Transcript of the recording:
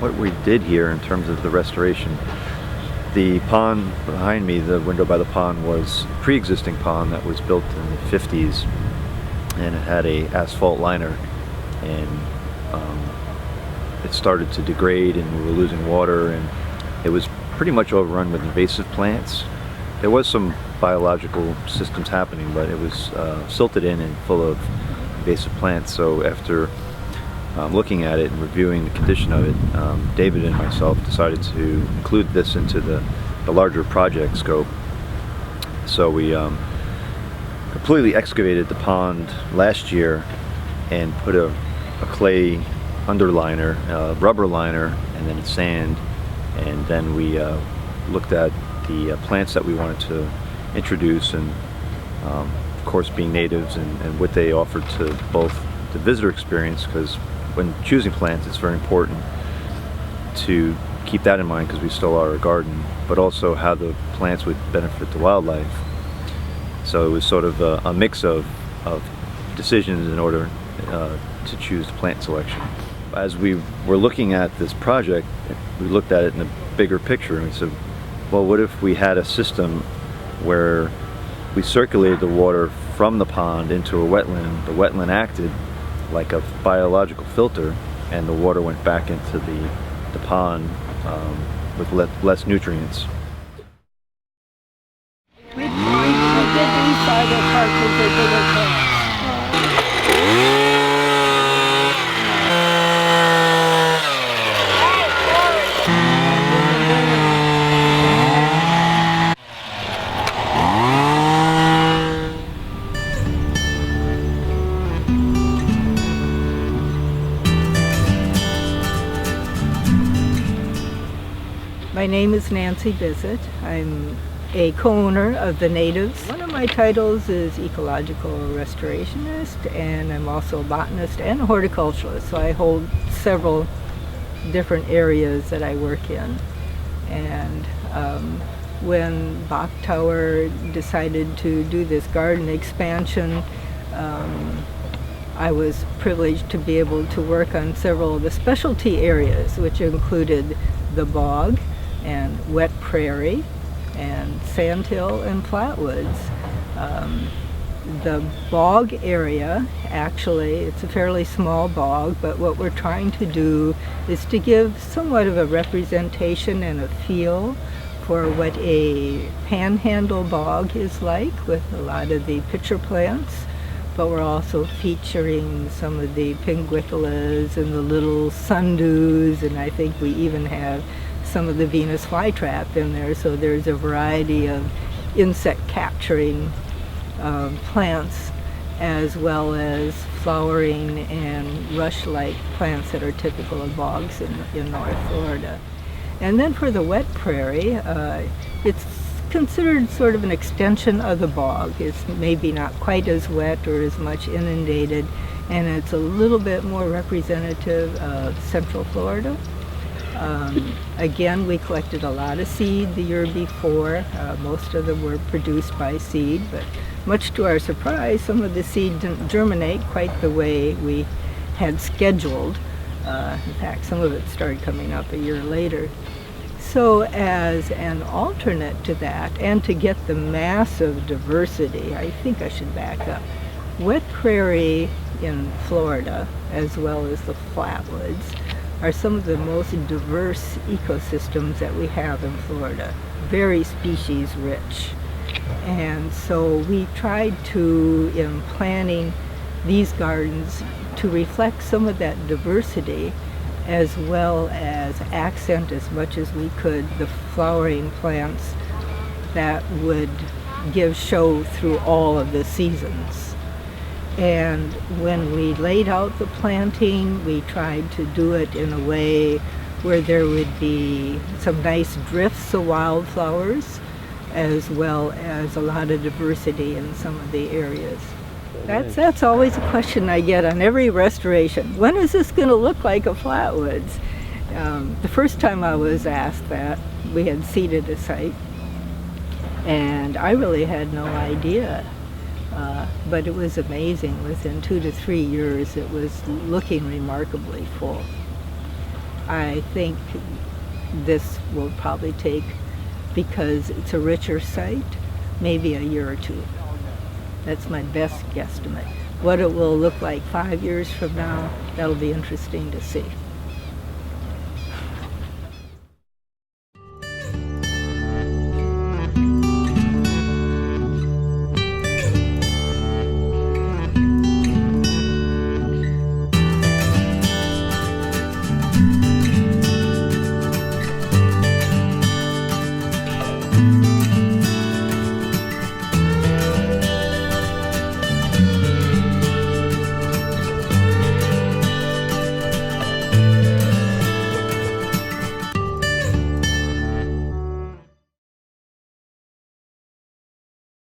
what we did here in terms of the restoration. The pond behind me, the window by the pond, was a pre-existing pond that was built in the 50s, and it had a asphalt liner, and it started to degrade and we were losing water, and it was pretty much overrun with invasive plants. There was some biological systems happening, but it was silted in and full of invasive plants. So after looking at it and reviewing the condition of it, David and myself decided to include this into the larger project scope. So we completely excavated the pond last year and put a clay underliner, rubber liner, and then sand, and then we looked at the plants that we wanted to introduce, and of course being natives and what they offered to both the visitor experience, because when choosing plants it's very important to keep that in mind because we still are a garden, but also how the plants would benefit the wildlife. So it was sort of a mix of decisions in order to choose the plant selection. As we were looking at this project, we looked at it in a bigger picture and we said, well, what if we had a system where we circulated the water from the pond into a wetland? The wetland acted like a biological filter, and the water went back into the pond with less nutrients. We did these by the park with the bigger plants. My name is Nancy Bissett. I'm a co-owner of the Natives. One of my titles is ecological restorationist, and I'm also a botanist and a horticulturalist, so I hold several different areas that I work in. And when Bok Tower decided to do this garden expansion, I was privileged to be able to work on several of the specialty areas, which included the bog and wet prairie and sandhill and flatwoods. The bog area, actually, it's a fairly small bog, but what we're trying to do is to give somewhat of a representation and a feel for what a panhandle bog is like, with a lot of the pitcher plants, but we're also featuring some of the pinguiculas and the little sundews, and I think we even have some of the Venus flytrap in there, so there's a variety of insect capturing plants, as well as flowering and rush-like plants that are typical of bogs in North Florida. And then for the wet prairie, it's considered sort of an extension of the bog. It's maybe not quite as wet or as much inundated, and it's a little bit more representative of Central Florida. Again, we collected a lot of seed the year before. Most of them were produced by seed, but much to our surprise, some of the seed didn't germinate quite the way we had scheduled. In fact, some of it started coming up a year later. So as an alternate to that, and to get the massive diversity, I think I should back up. Wet prairie in Florida, as well as the flatwoods, are some of the most diverse ecosystems that we have in Florida. Very species rich. And so we tried to, in planning these gardens, to reflect some of that diversity, as well as accent as much as we could the flowering plants that would give show through all of the seasons. And when we laid out the planting, we tried to do it in a way where there would be some nice drifts of wildflowers, as well as a lot of diversity in some of the areas. That's always a question I get on every restoration. When is this going to look like a flatwoods? The first time I was asked that, we had seeded a site, and I really had no idea. But it was amazing. Within 2 to 3 years, it was looking remarkably full. I think this will probably take, because it's a richer site, maybe a year or two. That's my best guesstimate. What it will look like 5 years from now, that'll be interesting to see.